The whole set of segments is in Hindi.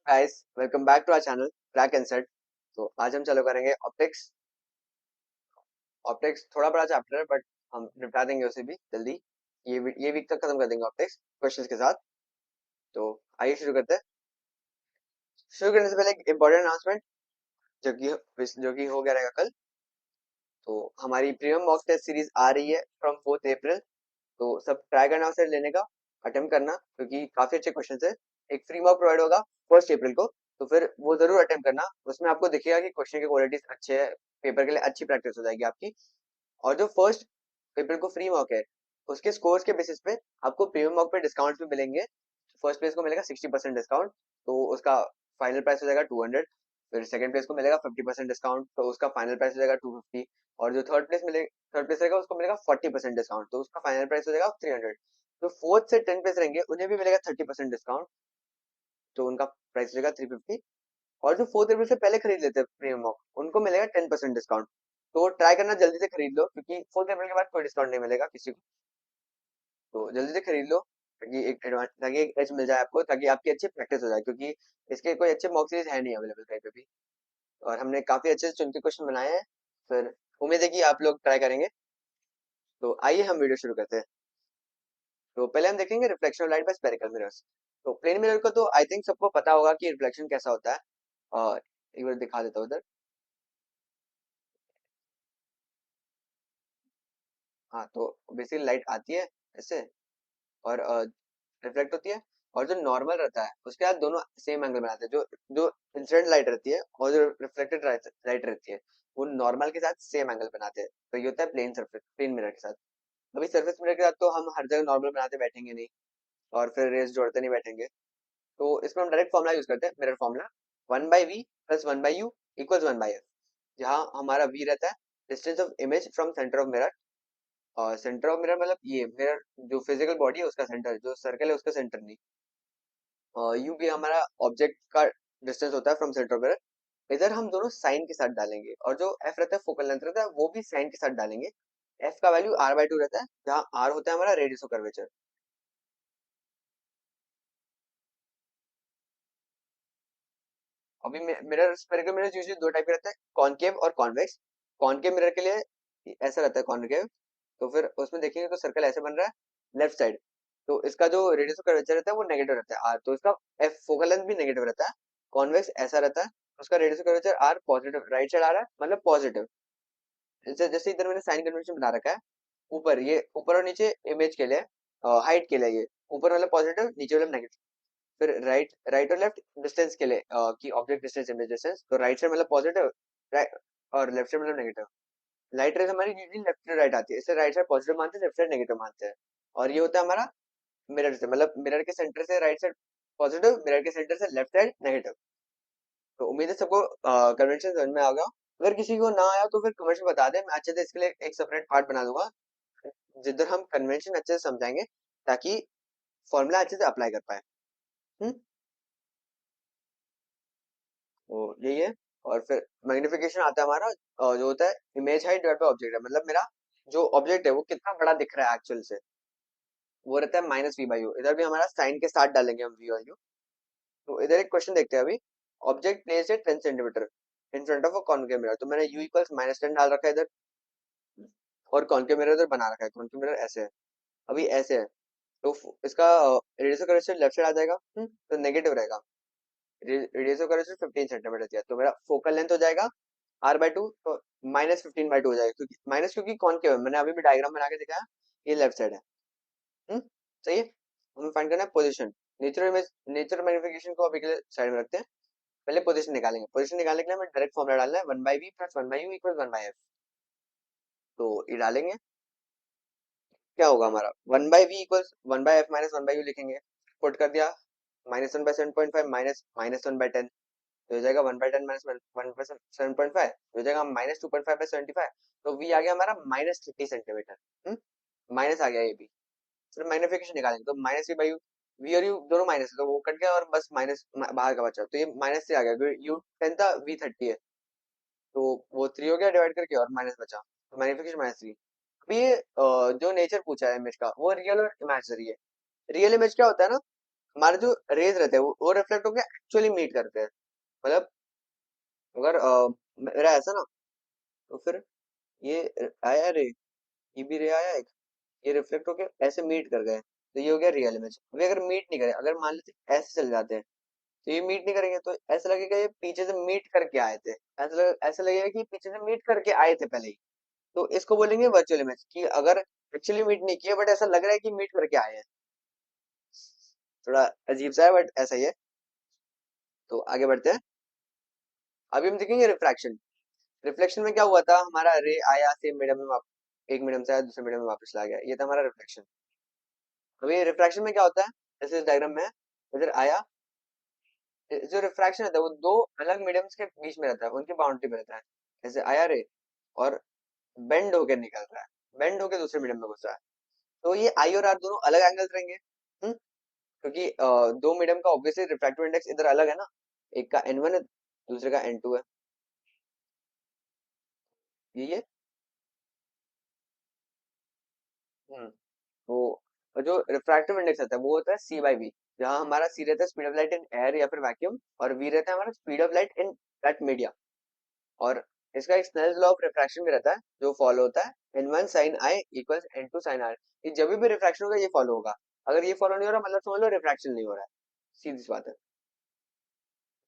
Guys, welcome back to our channel track and set. तो आज हम चालू करेंगे ऑप्टिक्स। ऑप्टिक्स थोड़ा बड़ा चैप्टर है बट हम निपटा देंगे उसे भी जल्दी। ये वीक तक खत्म कर देंगे ऑप्टिक्स क्वेश्चंस के साथ। तो आइए शुरू करते हैं। शुरू करने से पहले एक इम्पोर्टेंट अनाउंसमेंट जो कि हो गया रहेगा कल। तो हमारी प्रीमियम मॉक टेस्ट सीरीज आ रही है फ्रॉम 4 अप्रैल। तो सब ट्राई करना उसे लेने का, अटेम्प्ट करना, क्योंकि काफी अच्छे क्वेश्चन है। एक फ्री मॉक प्रोवाइड होगा 1 अप्रैल को। तो फिर वो जरूर अटेम्प्ट करना, उसमें आपको दिखेगा कि क्वेश्चन की क्वालिटी अच्छे है, पेपर के लिए अच्छी प्रैक्टिस हो जाएगी आपकी। और जो फर्स्ट पेपर को फ्री मॉक है, उसके स्कोर्स के बेसिस पे आपको प्रीमियम मॉक पे डिस्काउंट भी मिलेंगे। फर्स्ट प्लेस को मिलेगा 60% डिस्काउंट, तो उसका फाइनल प्राइस हो जाएगा 200। फिर सेकंड प्लेस को मिलेगा 50% डिस्काउंट, तो उसका फाइनल प्राइस हो जाएगा 250। और जो थर्ड प्लेस रहेगा उसको मिलेगा 40% डिस्काउंट, तो उसका फाइनल प्राइस हो जाएगा 300। जो फोर्थ से 10 प्लेस रहेंगे उन्हें भी मिलेगा 30% डिस्काउंट, तो उनका प्राइस हो जाएगा 350। और जो 4 अप्रैल से पहले खरीद लेते हैं प्रीमियम मॉक, उनको मिलेगा 10% डिस्काउंट। तो ट्राई करना जल्दी से खरीद लो, क्योंकि 4 अप्रैल के बाद कोई डिस्काउंट नहीं मिलेगा किसी को। तो जल्दी से खरीद लो, ताकि एक एज मिल जाए आपको, ताकि आपकी अच्छी प्रैक्टिस हो जाए, क्योंकि इसके कोई अच्छे मॉक सीरीज है नहीं अवेलेबल कहीं पे भी। और हमने काफी अच्छे से चुन के क्वेश्चन बनाए हैं। फिर उम्मीद है कि आप लोग ट्राई करेंगे। तो आइए हम वीडियो शुरू करते हैं। तो पहले हम देखेंगे reflection of light by spherical mirrors. तो प्लेन मिरर को तो आई थिंक सबको पता होगा कि रिफ्लेक्शन कैसा होता है। और एक बार दिखा देता हूँ उधर। हाँ, तो बेसिकली लाइट आती है ऐसे, और रिफ्लेक्ट होती है। और जो नॉर्मल रहता है उसके साथ दोनों सेम एंगल बनाते हैं। जो जो इंसिडेंट लाइट रहती है और जो रिफ्लेक्टेड लाइट रहती है, वो नॉर्मल के साथ सेम एंगल बनाते हैं। तो ये होता है प्लेन सरफेस, प्लेन मिरर के साथ। अभी सरफेस मिरर के साथ तो हम हर जगह नॉर्मल बनाते बैठेंगे नहीं, और फिर रेस जोड़ते नहीं बैठेंगे। तो इसमें हम डायरेक्ट फॉर्मुला यूज करते हैं, mirror formula. 1/v plus 1/u equals 1/f। जहाँ हमारा v रहता है distance of image from centre of mirror. और सेंटर ऑफ मिरर मतलब ये मिरर जो फिजिकल बॉडी है उसका सेंटर, जो सर्कल है उसका सेंटर नहीं। यू भी हमारा ऑब्जेक्ट का डिस्टेंस होता है फ्रॉम सेंटर ऑफ मिरर। इधर हम दोनों साइन के साथ डालेंगे, और जो एफ रहता है फोकल लेंथ रहता है वो भी साइन के साथ डालेंगे। एफ का वैल्यू r/2 रहता है, जहाँ r होता है हमारा रेडियस ऑफ कर्वेचर। अभी मिरर, स्फेरिकल मिरर यूजुअली दो टाइप के रहते हैं, कॉनकेव और कॉन्वेक्स। कॉनकेव मिरर के लिए ऐसा रहता है कॉनकेव। तो फिर उसमें देखेंगे तो सर्कल ऐसे बन रहा है लेफ्ट साइड। तो इसका जो रेडियस ऑफ कर्वेचर रहता है वो नेगेटिव रहता है r, तो इसका एफ फोकल लेंथ भी नेगेटिव रहता है। कॉन्वेक्स ऐसा रहता है, उसका radius of curvature r positive right side आ रहा है, मतलब पॉजिटिव। जैसे जैसे इधर मैंने साइन कन्वेंशन बना रखा है। ऊपर ये ऊपर और नीचे इमेज के लिए, हाइट के लिए ये ऊपर वाला पॉजिटिव, नीचे वाला नेगेटिव। फिर राइट राइट और लेफ्ट डिस्टेंस के लिए, कि ऑब्जेक्ट डिस्टेंस इमेज डिस्टेंस, तो राइट साइड मतलब पॉजिटिव, राइट, और लेफ्ट साइड मतलब नेगेटिव। लाइट रेज हमारी यूजुअली लेफ्ट से राइट आती है, इससे राइट साइड पॉजिटिव मानते हैं, लेफ्ट साइड नेगेटिव मानते हैं। और ये होता है हमारा मिरर से, मतलब मिरर के सेंटर से राइट साइड पॉजिटिव, मिरर के सेंटर से लेफ्ट साइड नेगेटिव। तो उम्मीद है सबको कन्वेंशन समझ में आ गया। अगर किसी को ना आया तो फिर कमेंट्स में बता दें, मैं अच्छे से इसके लिए एक सेपरेट पार्ट बना दूंगा, जिधर हम कन्वेंशन अच्छे से समझाएंगे, ताकि फॉर्मूला अच्छे से अप्लाई कर पाए। हम्म। तो यही है। और फिर मैग्निफिकेशन आता है हमारा, जो होता है image height divide by object है, मतलब मेरा जो ऑब्जेक्ट है वो कितना बड़ा दिख रहा है एक्चुअल से, वो रहता है -v/u। इधर भी हमारा साइन के साथ डालेंगे हम v और u। तो इधर एक क्वेश्चन देखते हैं अभी। Object placed at 10 centimetre in front of a concave mirror. तो मैंने u इक्वल्स -10 डाल रखा है इधर, और कॉनकेव मिरर इधर बना रखा है। कॉनकेव मिरर ऐसे है, अभी ऐसे है। तो इसका radius of curvature left side आ जाएगा, तो नेगेटिव रहेगा। रेडियस ऑफ कर्वेचर 15 सेंटीमीटर दिया, तो मेरा फोकल लेंथ हो जाएगा r/2, तो -15/2 हो जाएगा, क्योंकि माइनस, क्योंकि कॉनकेव है, मैंने अभी भी डायग्राम बना के दिखाया। ये लेफ्ट साइड है। हम्म। सही है। हमें फाइंड करना है position. Natural image, natural magnification को अभी के लिए साइड में रखते हैं। पहले पोजीशन निकालेंगे। पोजीशन निकालने के लिए हमें डायरेक्ट फॉर्मूला डालना है, 1/v plus 1/u equal 1/f। तो ये डालेंगे, क्या होगा हमारा 1/v equals 1/f minus 1/u लिखेंगे। पुट कर दिया, -1/7.5 माइनस -1/10, तो हो जाएगा 1/10 माइनस 1/7.5, हो जाएगा -2.5/75। तो v आ गया हमारा -30 सेंटीमीटर। माइनस आ गया ये भी। फिर मैग्निफिकेशन निकालेंगे, तो -v/u, v और u दोनों माइनस है, तो वो कट गया और बस माइनस बाहर का बचा, तो ये -3 आ गया। u 10 था, v 30 है, तो वो 3 हो गया डिवाइड करके, और माइनस बचा, तो मैग्निफिकेशन -3। अभी ये जो नेचर पूछा है इमेज का, वो रियल और इमेजिनरी है। रियल इमेज क्या होता है ना, हमारे जो रेज रहते हैं वो रिफ्लेक्ट होकर एक्चुअली मीट करते हैं। मतलब अगर मेरा ऐसा ना, तो फिर ये आया रे, ये भी रे आया एक, ये रिफ्लेक्ट होके ऐसे मीट कर गए, तो ये हो गया रियल इमेज। अभी अगर मीट नहीं करे, अगर मान लेते ऐसे चल जाते हैं, तो ये मीट नहीं करेंगे, तो ऐसा लगेगा ये पीछे से मीट करके आए थे, ऐसा लगेगा कि पीछे से मीट करके आए थे पहले ही। तो इसको बोलेंगे वर्चुअल इमेज, कि अगर एक्चुअली मीट नहीं किया बट ऐसा लग रहा है कि मीट करके आए हैं। थोड़ा अजीब सा है बट ऐसा ही है। तो आगे बढ़ते हैं। अभी हम देखेंगे रिफ्रैक्शन। रिफ्लेक्शन में क्या हुआ था, हमारा रे आया सेम मीडियम में एक मीडियम से आया दूसरे मीडियम में वापस ला गया, ये था हमारा रिफ्लेक्शन। अभी रिफ्रैक्शन में क्या होता है, जैसे इस डायग्राम में है, इधर आया, जो रिफ्रैक्शन रहता है वो दो अलग मीडियम्स के बीच में रहता है, उनकी बाउंड्री में रहता है। जैसे आया रे, और बेंड होके निकल रहा है, बेंड होके दूसरे मीडियम में घुस रहा है, तो ये आई और आर दोनों अलग एंगल्स रहेंगे। क्योंकि दो मीडियम का ऑब्वियसली रिफ्रैक्टिव इंडेक्स इधर अलग है ना, एक का n1 है दूसरे का n2 है। ये हम्म तो और जो रिफ्रैक्टिव इंडेक्स रहता है वो होता है c बाई वी, जहाँ हमारा c रहता है speed of light in air या फिर वैक्यूम, और v रहता है हमारा speed of light in that media. और इसका एक स्नेल्स लॉ ऑफ रिफ्रैक्शन भी रहता है जो फॉलो होता है, n1 sin i equals n2 sin r। ये जब भी रिफ्रैक्शन होगा ये फॉलो होगा, अगर ये फॉलो नहीं हो रहा मतलब समझ लो रिफ्रैक्शन नहीं हो रहा है, सीधी सी बात है।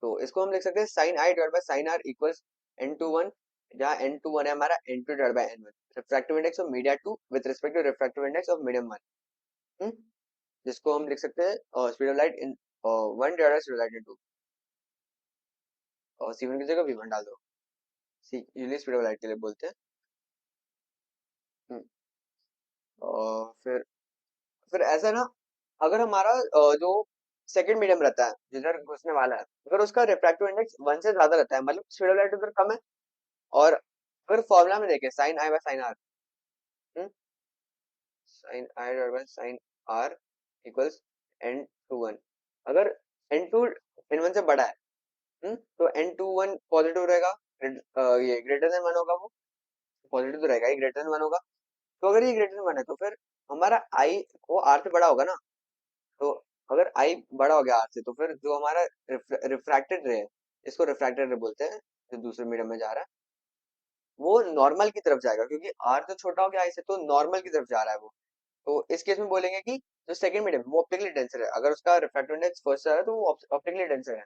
तो इसको हम लिख सकते हैं sin i divide by sin r equals n21, जहाँ n21 है हमारा n2 divide by n1, refractive index of media 2 with respect to refractive index of medium 1, जिसको हम लिख सकते हैं speed of light in 1 divide by speed of light in 2, और c1 की जगह v1 डाल दो, C usually speed of light के लिए बोलते हैं। हम्म, और फिर ऐसा ना, अगर हमारा जो सेकंड मीडियम रहता है जिधर घुसने वाला है, अगर उसका रिफ्रैक्टिव इंडेक्स 1 से ज्यादा रहता है, मतलब स्पीड ऑफ लाइट उधर कम है, और फिर फॉर्मूला में देखें sine i by sine r, sine i divide by sine r equals n21, अगर n2 n1 से बड़ा है, तो n21 पॉजिटिव रहेगा, ये ग्रेटर देन 1 होगा, वो पॉजिटिव तो रहेगा, ये ग्रेटर देन 1 होगा। तो अगर ये ग्रेटर देन 1 है तो फिर हमारा i वो r से बड़ा होगा ना, तो अगर आई बड़ा हो गया आर से, तो फिर जो हमारा रिफ्रैक्टेड रे है, इसको रिफ्रैक्टेड रे बोलते हैं, जो दूसरे मीडियम में जा रहा है वो नॉर्मल की तरफ जाएगा, क्योंकि आर तो छोटा हो गया आई से, तो नॉर्मल की तरफ जा रहा है वो। तो इस केस में बोलेंगे कि जो सेकंड मीडियम वो ऑप्टिकली डेंसर है, अगर उसका रिफ्रैक्टिव इंडेक्स फर्स्ट आ रहा है तो वो ऑप्टिकली डेंसर है।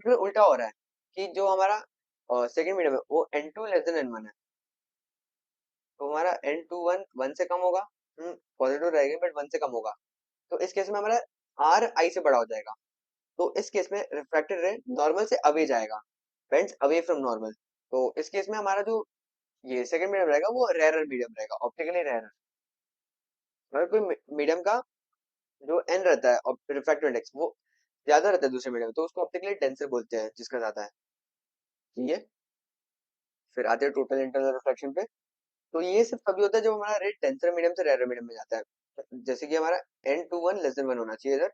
फिर उल्टा हो रहा है कि जो हमारा सेकंड मीडियम है वो n2 लेस देन n1 है, तो हमारा n21 1 से कम होगा, पॉजिटिव रहेगा बट 1 से कम होगा, तो इस केस में हमारा आर आई से बड़ा हो जाएगा। तो इस केस में रिफ्रैक्टेड रे नॉर्मल से अवे जाएगा, बेंड्स अवे फ्रॉम नॉर्मल। तो इस केस में हमारा जो ये सेकंड मीडियम रहेगा वो रेयरर मीडियम रहेगा, ऑप्टिकली रेयरर। अगर कोई मीडियम का जो एन रहता है रिफ्रैक्टिव इंडेक्स वो ज्यादा रहता है दूसरे मीडियम में, तो उसको ऑप्टिकली डेंसर बोलते हैं, जिसका ज्यादा है। ठीक है, फिर आते हैं टोटल इंटरनल रिफ्लेक्शन पे। तो ये सिर्फ तभी होता है जब हमारा रेट डेंसर मीडियम से रेयरर मीडियम में जाता है, जैसे कि हमारा n21 लेस देन 1 होना चाहिए इधर।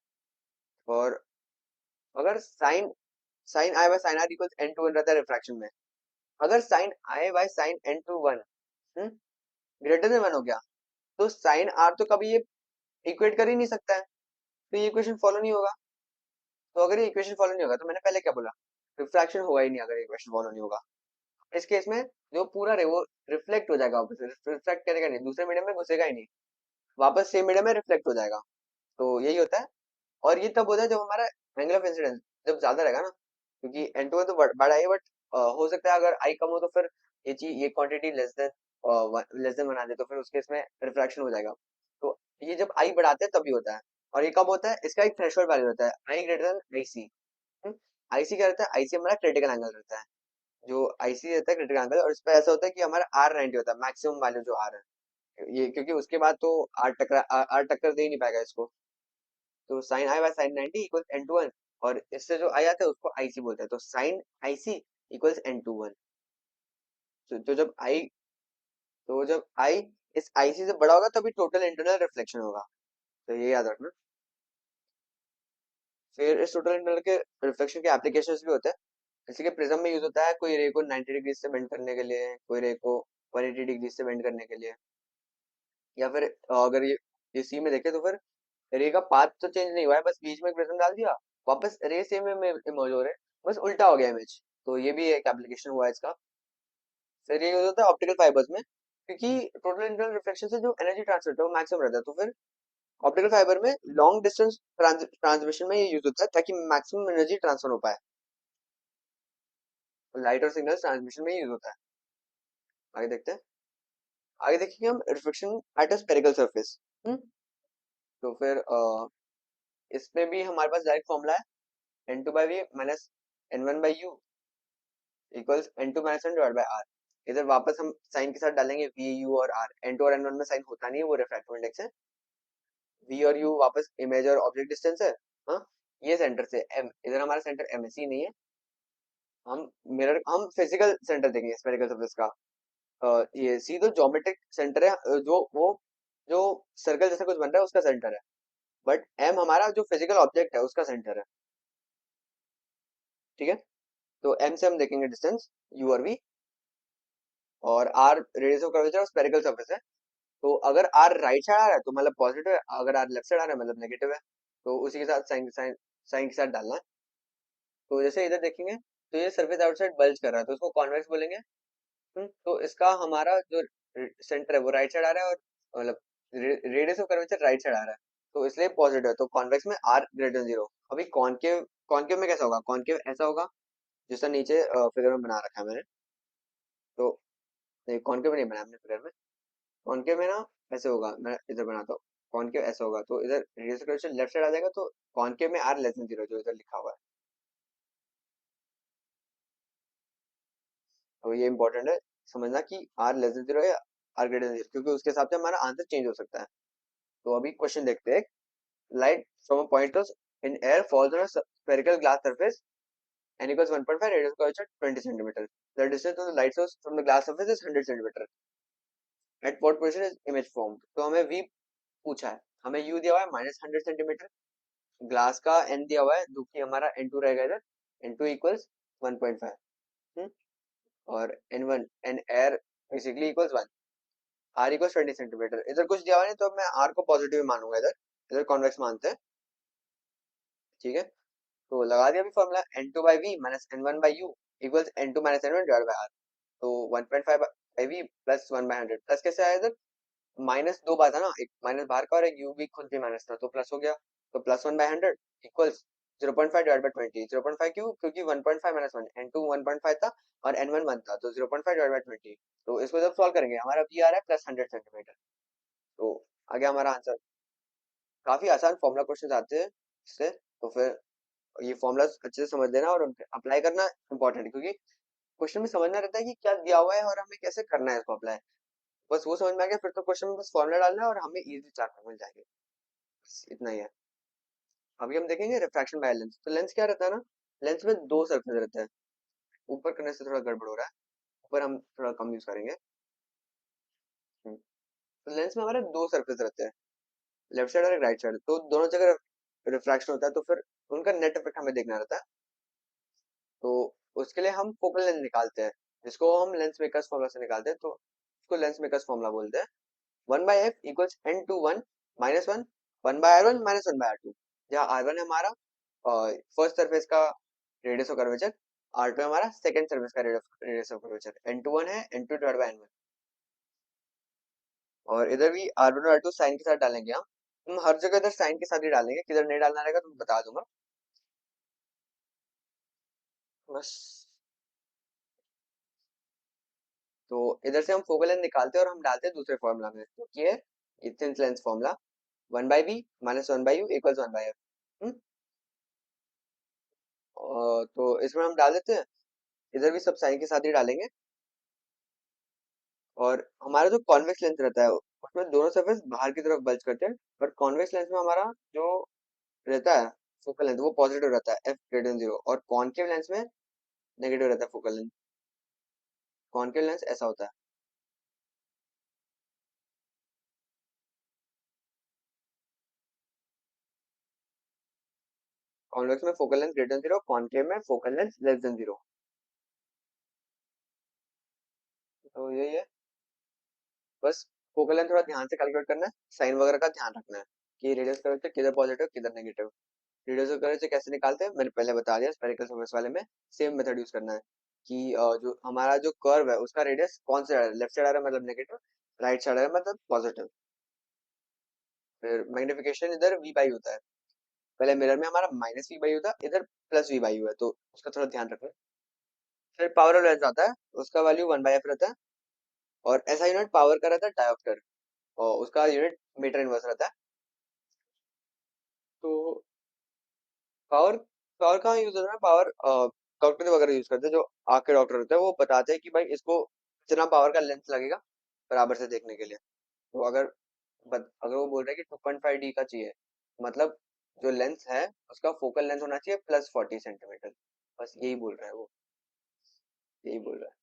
और अगर sine sine i by sine r equals n21 रहता है रिफ्रैक्शन में, अगर sine i by sine n21 greater than 1 हो गया, तो साइन आर तो कभी ये इक्वेट कर ही नहीं सकता है, तो ये इक्वेशन फॉलो नहीं होगा। तो अगर ये इक्वेशन फॉलो नहीं होगा तो मैंने पहले क्या बोला, रिफ्रैक्शन होगा ही नहीं अगर इक्वेशन फॉलो नहीं होगा। इस केस में जो पूरा रे वो रिफ्लेक्ट हो जाएगा वापस, रिफ्लेक्ट करेगा नहीं, दूसरे मीडियम में घुसेगा ही नहीं, वापस सेम मीडियम में रिफ्लेक्ट हो जाएगा। तो यही होता है। और ये तब होता है जब हमारा एंगल ऑफ इंसिडेंस जब ज्यादा रहेगा ना, क्योंकि n2 तो बड़ा है बट हो सकता है अगर आई कम हो तो फिर ये चीज ये क्वांटिटी लेस देन बना दे, तो फिर उस केस में रिफ्रैक्शन हो जाएगा। तो ये जब आई बढ़ाते हैं तभी होता है। और ये कब होता है, इसका एक थ्रेशोल्ड वैल्यू होता है, I greater than I C. IC क्या रहता है, आईसी हमारा क्रिटिकल एंगल रहता है, जो आईसी रहता है क्रिटिकल एंगल, और इस पे ऐसा होता है कि हमारा आर 90 होता है मैक्सिमम वैल्यू जो आर है, ये क्योंकि उसके बाद तो आर टक्कर दे ही नहीं पाएगा इसको। तो sine i by sine 90 equal n21, और इससे जो आई आता है उसको आईसी बोलते हैं, तो साइन आईसी इक्वल्स n21। तो जब आई इस आईसी से बड़ा होगा तभी टोटल इंटरनल रिफ्लेक्शन होगा, तो ये याद रखना। फिर इस टोटल इंटरनल के रिफ्लेक्शन के एप्लीकेशंस भी होते हैं, जैसे कि प्रिज्म में यूज होता है, कोई रे को 90 डिग्री से बेंड करने के लिए, कोई रे को 180 डिग्री से बेंड करने के लिए, या फिर अगर ये सी में देखे तो फिर रे का पाथ तो चेंज नहीं हुआ है, बस बीच में एक प्रिज्म डाल दिया, वापस रे सेम में इमर्ज हो रहे हैं, बस उल्टा हो गया इमेज। तो ये भी एक एप्लीकेशन हुआ है इसका। फिर ये यूज होता है ऑप्टिकल फाइबर्स में, क्योंकि टोटल इंटरनल रिफ्लेक्शन से जो एनर्जी ट्रांसफर है वो मैक्सिमम रहता है, तो फिर ऑप्टिकल फाइबर में लॉन्ग डिस्टेंस ट्रांसमिशन में ये यूज होता है ताकि मैक्सिमम एनर्जी ट्रांसफर हो पाए। लाइट और सिग्नल ट्रांसमिशन में यूज होता है। आगे देखते हैं। आगे देखेंगे हम reflection at a spherical surface. तो फिर इसमें भी हमारे पास डायरेक्ट फॉर्मूला है, n2 by v minus n1 by u equals n2 minus n divide by r. इधर वापस हम साइन के साथ डालेंगे वी यू और आर, n2 और n1 में साइन होता नहीं है, वो रिफ्रैक्टिव इंडेक्स है। वी और यू वापस इमेज और ऑब्जेक्ट डिस्टेंस है। हाँ, ये सेंटर से m, इधर हमारा सेंटर m है, सी नहीं है। हम फिजिकल सेंटर देखेंगे स्फेरिकल सरफेस का। ये सी तो ज्योमेट्रिक सेंटर है, जो सर्कल जैसा कुछ बन रहा है उसका सेंटर है, बट एम हमारा जो फिजिकल ऑब्जेक्ट है उसका सेंटर है। ठीक है, तो एम से हम देखेंगे डिस्टेंस यू और वी, और आर रेडियस ऑफ कर्वेचर और स्फेरिकल सरफेस है। तो अगर आर राइट साइड आ रहा है तो मतलब पॉजिटिव है, अगर आर लेफ्ट साइड आ रहा है मतलब नेगेटिव है। तो उसी के साथ साइन साइन साइन के साथ डालना है। तो जैसे इधर देखेंगे तो ये सरफेस आउटसाइड बल्ज कर रहा है तो उसको कॉन्वेक्स बोलेंगे। तो इसका हमारा जो सेंटर है वो राइट साइड आ रहा है, और मतलब radius of curvature right side आ रहा है, तो इसलिए पॉजिटिव है। तो कॉन्वेक्स में आर ग्रेटर 0। अभी कॉनकेव, कॉनकेव में कैसा होगा? कॉनकेव ऐसा होगा जैसा नीचे फिगर में बना रखा है मैंने। तो नहीं, कॉनकेव नहीं बनाया हमने फिगर में। कॉनकेव में ना ऐसे होगा, मैं इधर बनाता हूँ। कॉनकेव ऐसा होगा तो इधर radius of curvature left side आ जाएगा, तो कॉनकेव में आर लेस देन 0 जो इधर लिखा हुआ है। तो ये इंपॉर्टेंट है समझना कि आर लेस देन 0 है, आर ग्रेटर देन 0, क्योंकि उसके हिसाब से हमारा आंसर चेंज हो सकता है। तो अभी क्वेश्चन देखते हैं। Light from a point in air falls on a spherical glass surface n equals 1.5, radius of curvature 20 centimeter. The distance of the light source from the glass surface is 100 centimeter. At what position is image formed? तो हमें v पूछा है, हमें u दिया हुआ है -100 सेंटीमीटर, ग्लास का n दिया हुआ है जो कि हमारा n2 रहेगा इधर, n2 इक्वल्स 1.5, और n1 n air basically equals 1, r equals 20 centimetre. इधर कुछ दिया हुआ नहीं तो मैं r को पॉजिटिव मानूंगा, इधर इधर कॉन्वेक्स मानते हैं। ठीक है, तो लगा दिया अभी formula, n2 by v minus n1 by u equals n2 minus n1 divide by r। तो 1.5 by v plus 1 by 100, plus कैसे आया इधर? माइनस दो बार था ना, एक माइनस बाहर का और एक यू भी खुद भी माइनस था, तो प्लस हो गया। तो plus 1 by 100 equals 0.5 divide by 20। 0.5 क्यों? क्योंकि 1.5 माइनस 1, n2 1.5 था और n1 1 था, तो 0.5 डिवाइड बाई 20। तो इसको जब सॉल्व करेंगे हमारा v आ रहा है प्लस 100 सेंटीमीटर। तो आ गया हमारा आंसर। काफी आसान फॉर्मुला क्वेश्चन आते हैं इससे। तो फिर ये फॉर्मूला अच्छे से समझ लेना और अप्लाई करना इंपॉर्टेंट है, क्योंकि क्वेश्चन में समझना रहता है कि क्या दिया हुआ है और हमें कैसे करना है इसको अप्लाई। बस वो समझ में आ गया फिर तो क्वेश्चन में बस फॉर्मूला डालना है और हमें इजी 4 मार्क मिल जाएंगे। बस इतना ही है। अभी हम देखेंगे रिफ्रैक्शन बाय लेंस। तो लेंस क्या रहता है ना, लेंस में दो सरफेस रहते हैं। ऊपर करने से थोड़ा गड़बड़ हो रहा है, ऊपर हम थोड़ा कम यूज करेंगे। तो लेंस में हमारे दो सरफेस रहते हैं, लेफ्ट साइड और एक राइट साइड, तो दोनों जगह रिफ्रैक्शन होता है, तो फिर उनका नेट इफेक्ट हमें देखना रहता है। तो उसके लिए हम फोकल लेंथ निकालते हैं, जिसको हम लेंस मेकर्स फॉर्मूला से निकालते हैं, तो उसको लेंस मेकर्स फॉर्मूला बोलते हैं। 1/f equals n2 1 minus 1 1/r1 minus 1/r2, जहाँ r1 है हमारा फर्स्ट सरफेस का रेडियस ऑफ कर्वेचर, r2 है हमारा सेकंड सरफेस का रेडियस ऑफ कर्वेचर, n2 1 है, n2 डिवाइड बाय n1। और इधर भी r1 और r2 साइन के साथ डालेंगे हम हर जगह इधर साइन के साथ ही डालेंगे, किधर नहीं डालना रहेगा तो मैं बता दूंगा। बस, तो इधर से हम फोकल लेंथ निकालते हैं और हम डालते हैं दूसरे फॉर्मूला में, तो ये है thin lens formula, 1/v minus 1/u equals 1/f। तो इसमें हम डाल देते हैं, इधर भी सब साइन के साथ ही डालेंगे। और हमारा जो कॉन्वेक्स लेंस रहता है उसमें दोनों सरफेस बाहर की तरफ बल्ज करते हैं, बट कॉन्वेक्स लेंस में हमारा जो रहता है फोकल लेंथ वो पॉजिटिव रहता है, एफ ग्रेटर देन 0, और कॉनकेव लेंस में नेगेटिव रहता है फोकल लेंथ। कॉनकेव लेंस ऐसा होता है। कॉन्वेक्स में focal length greater than 0, concave में फोकल लेंथ लेस देन 0। तो यही है, बस फोकल लेंथ थोड़ा ध्यान से कैलकुलेट करना है, साइन वगैरह का ध्यान रखना है। कि रेडियस कर्वेचर किधर पॉजिटिव किधर नेगेटिव। रेडियस कर्वेचर कैसे निकालते हैं मैंने पहले बता दिया, स्फेरिकल सरफेस वाले में सेम मेथड यूज करना है कि जो हमारा जो कर्व है उसका रेडियस कौन से लेफ्ट साइड आ रहा है मतलब नेगेटिव, राइट साइड आ रहा है मतलब पॉजिटिव। फिर मैग्निफिकेशन इधर वी बाई होता है, पहले मिरर में हमारा माइनस वी बाई होता है, इधर प्लस वी बाई हुआ है तो उसका थोड़ा ध्यान रखना। फिर पावर ऑफ लेंस आता है, उसका वैल्यू 1/f रहता है, और ऐसा यूनिट पावर का रहता है डायोप्टर, और उसका यूनिट मीटर इनवर्स रहता है। तो पावर पावर कहाँ यूज होता है, पावर डॉक्टर वगैरह यूज करते हैं, जो आँख के डॉक्टर होते हैं वो बताते हैं कि भाई इसको इतना पावर का लेंस लगेगा बराबर से देखने के लिए। तो अगर वो बोल रहे हैं कि 2.5D का चाहिए, मतलब जो लेंस है उसका फोकल लेंथ होना चाहिए +40 सेंटीमीटर, बस यही बोल रहा है वो, यही बोल रहा है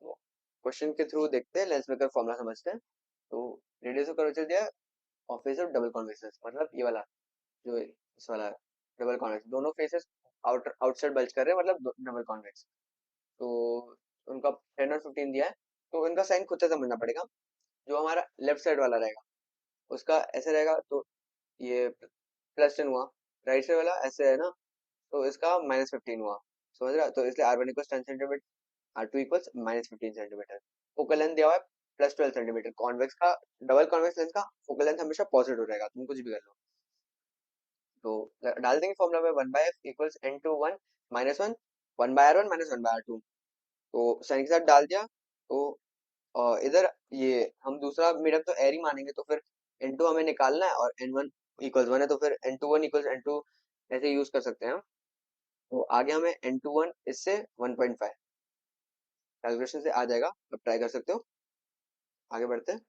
वो। क्वेश्चन के थ्रू देखते हैं, लेंस मेकर फॉर्मूला समझते हैं। तो रेडियस ऑफ कर्वेचर दिया है और फेस ऑफ डबल कॉन्वेक्स, मतलब ये वाला जो इस वाला डबल कॉन्वेक्स, दोनों फेसेस आउटसाइड बल्ज कर रहे हैं मतलब डबल कॉन्वेक्स। तो उनका 10 और 15 दिया है, तो इनका साइन खुद से समझना पड़ेगा। जो हमारा लेफ्ट साइड वाला रहेगा उसका ऐसे रहेगा, तो ये +10 हुआ। राइट साइड वाला ऐसे है ना, तो इसका -15 हुआ। समझ रहा, तो इसलिए R1 equals 10 centimetre, R2 equals -15 centimetre. Focal length दिया हुआ है +12 सेंटीमीटर। कॉन्वेक्स का, डबल कॉन्वेक्स लेंस का फोकल लेंथ हमेशा पॉजिटिव रहेगा, तुम कुछ भी कर लो। तो डाल देंगे फॉर्मूला में 1/f equals n/1 -1, 1/r1 -1/r2। तो साइन के साथ डाल दिया, तो इधर ये हम दूसरा मीडियम तो एयर ही मानेंगे, तो फिर n2 हमें निकालना है और n1 इक्वल्स 1 है, तो फिर n21 इक्वल्स n2 ऐसे यूज कर सकते हैं हम। तो आगे हमें n21 इससे 1.5 कैलकुलेशन से आ जाएगा, अब ट्राई कर सकते हो। आगे बढ़ते हैं।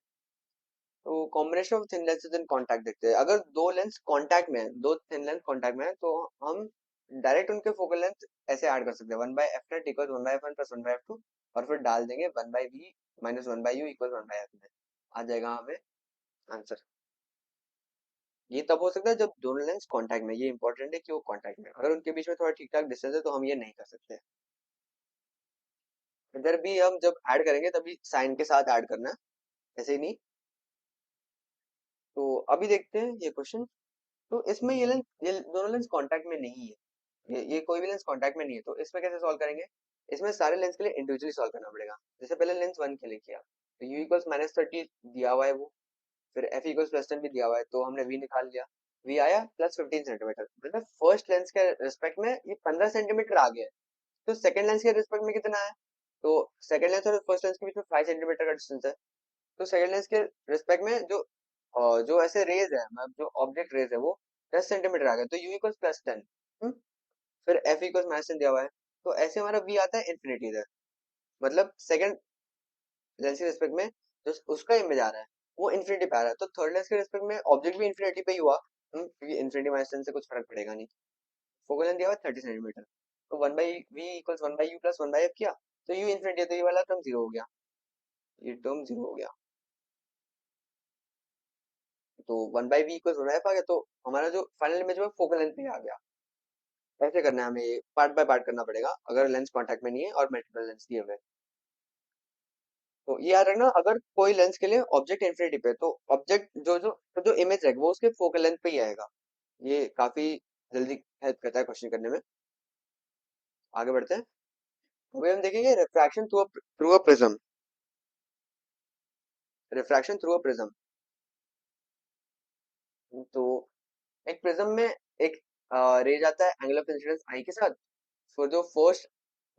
तो combination of thin lenses in contact देखते हैं। अगर दो लेंस कांटेक्ट में है, दो थिन लेंस कांटेक्ट में है, तो हम डायरेक्ट उनके फोकल लेंथ ऐसे ऐड कर सकते हैं, 1/f net equals 1/f1 + 1/f2, और फिर डाल देंगे 1/v - 1/u equals 1/f net. आ जाएगा हमें आंसर। ये तब हो सकता है जब दोनों लेंस कांटेक्ट में, ये इंपॉर्टेंट है कि वो कांटेक्ट में, अगर उनके बीच में थोड़ा ठीक ठाक डिस्टेंस है तो हम ये नहीं कर सकते। इधर भी हम जब ऐड करेंगे तभी साइन के साथ ऐड करना है, ऐसे ही नहीं। तो अभी देखते हैं ये क्वेश्चन। तो इसमें ये दोनों लेंस कांटेक्ट में नहीं है, ये कोई भी लेंस कांटेक्ट में नहीं है, तो इसमें कैसे सॉल्व करेंगे। इसमें सारे लेंस के लिए इंडिविजुअली सॉल्व करना पड़ेगा। जैसे पहले लेंस 1 के लिए किया, तो u इक्वल्स -30 दिया हुआ है वो, फिर f इक्वल्स +10 भी दिया हुआ है, तो हमने v निकाल लिया। v आया +15 सेंटीमीटर, मतलब फर्स्ट लेंस के रिस्पेक्ट में ये 15 सेंटीमीटर आ गया है। तो सेकंड लेंस के रिस्पेक्ट में कितना है, तो सेकंड लेंस और फर्स्ट लेंस के बीच में 5 सेंटीमीटर का डिस्टेंस है। तो सेकंड लेंस के रिस्पेक्ट में जो ऐसे रेज है, मतलब जो ऑब्जेक्ट रेज है वो 10 सेंटीमीटर आ गया, तो u इक्वल्स +10। फिर f इक्वल्स -10 दिया हुआ है, तो ऐसे हमारा v आता है इन्फिनिटी इधर, मतलब सेकंड लेंस के रिस्पेक्ट में जो उसका इमेज आ रहा है वो इन्फिनिटी पे आ रहा है, तो थर्ड लेंस के रिस्पेक्ट में ऑब्जेक्ट भी इन्फिनिटी पे ही हुआ। क्योंकि इन्फिनिटी -10 से कुछ फर्क पड़ेगा नहीं। फोकल लेंथ दिया हुआ है 30 सेंटीमीटर, तो 1/v इक्वल्स 1/u + 1/f किया, तो u इन्फिनिटी है, तो ये वाला टर्म जीरो हो गया, ये टर्म जीरो हो गया। तो 1/v इक्वल्स 1/f आ गया, तो हमारा जो फाइनल इमेज में फोकल लेंथ भी आ गया। ऐसे करना है हमें, ये पार्ट बाय पार्ट करना पड़ेगा अगर लेंस कांटेक्ट में नहीं है और मल्टीपल लेंस दिए हुए हैं। तो ये याद रखना, अगर कोई लेंस के लिए ऑब्जेक्ट इन्फिनिटी पे है, तो ऑब्जेक्ट जो इमेज रहेगा वो उसके फोकल लेंथ पे ही आएगा। ये काफी जल्दी हेल्प करता है क्वेश्चन करने में। आगे बढ़ते हैं। अभी हम देखेंगे refraction through a prism. Refraction through a prism, तो एक प्रिज्म में एक रे जाता है एंगल ऑफ इंसिडेंस आई के साथ। फिर जो फर्स्ट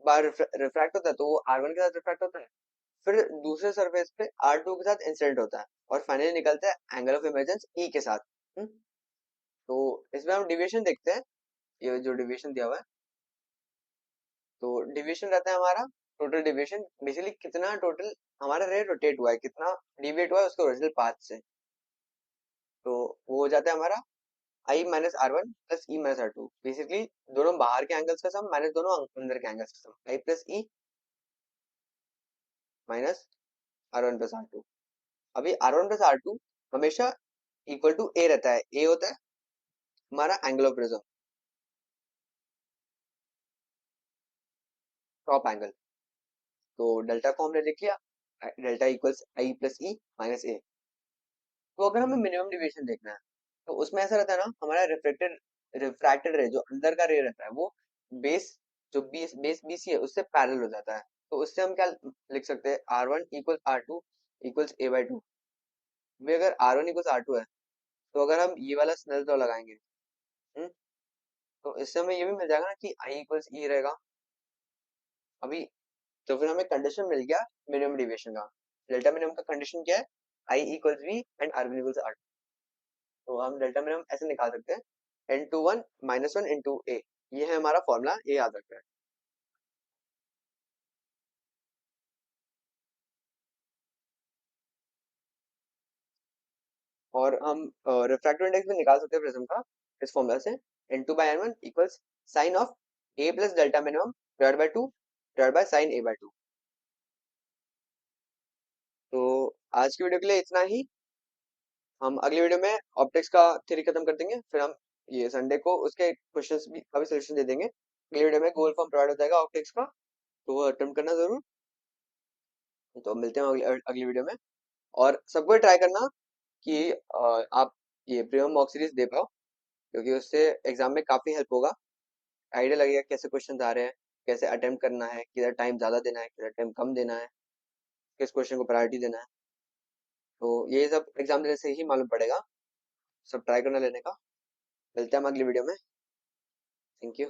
बार रिफ्रैक्ट होता है तो वो R1 के साथ रिफ्रैक्ट होता है, फिर दूसरे सरफेस पे R2 के साथ इंसिडेंट होता है, और फाइनली निकलता है एंगल ऑफ इमर्जेंस E के साथ। हम्म, तो इसमें हम डिविएशन देखते हैं, ये जो डिविएशन दिया हुआ है, तो डिविएशन रहता है हमारा टोटल डिविएशन, बेसिकली कितना टोटल हमारा रे रोटेट हुआ है, कितना डिविएट हुआ है उसके ओरिजिनल पाथ से। तो वो हो जाता है हमारा I - R1 + E - R2, basically दोनों बाहर के एंगल्स का सम माइनस दोनों अंदर के एंगल्स का सम, I + E - R1 + R2। अभी R1 + R2 हमेशा इक्वल टू A रहता है, A होता है हमारा angle of prism, top angle. तो डेल्टा को हमने लिख लिया, delta equals I + E - A। तो अगर हमें मिनिमम डिविएशन देखना है, तो उसमें ऐसा रहता है ना, हमारा रिफ्रैक्टेड रे जो अंदर का रे रहता है वो बेस जो बेस बीसी है उससे पैरेलल हो जाता है। तो उससे हम क्या लिख सकते हैं, R1 equal R2 equals A/2। भी अगर R1 इक्वल्स R2 है, तो अगर हम ये वाला स्नेल लॉ लगाएंगे, हम्म, तो इससे हमें ये भी मिल जाएगा ना कि I इक्वल्स E रहेगा अभी। तो फिर हमें कंडीशन मिल गया मिनिमम डेविएशन का। डेल्टा मिनिमम का कंडीशन क्या है, I equals V and R1 equals R2। तो हम डेल्टा मिनिमम ऐसे निकाल सकते हैं, N21 -1 इंटू A। ये है हमारा फॉर्मूला, ये याद रखना है। और हम रिफ्रैक्टिव इंडेक्स भी निकाल सकते हैं प्रिज्म का इस फॉर्मूला से, N2/N1 equals sine of A plus delta minimum divide by 2 divide by sine A/2। तो आज की वीडियो के लिए इतना ही। हम अगली वीडियो में ऑप्टिक्स का थ्योरी खत्म कर देंगे, फिर हम ये संडे को उसके क्वेश्चंस भी का भी सोल्यूशन दे देंगे। अगली वीडियो में गूगल फॉर्म प्रोवाइड हो जाएगा ऑप्टिक्स का, तो वो अटेम्प्ट करना जरूर। तो मिलते हैं अगली वीडियो में। और सबको ट्राई करना कि आप ये प्रीमियम मॉक सीरीज दे पाओ, क्योंकि उससे एग्जाम में काफी हेल्प होगा। आइडिया लगेगा कैसे क्वेश्चन आ रहे हैं, कैसे अटेम्प्ट करना है, किधर टाइम ज्यादा देना है, किधर टाइम कम देना है, किस क्वेश्चन को प्रायोरिटी देना है। तो ये सब एग्जाम देने से ही मालूम पड़ेगा। सब ट्राई करना लेने का। मिलते हैं हम अगली वीडियो में। Thank you.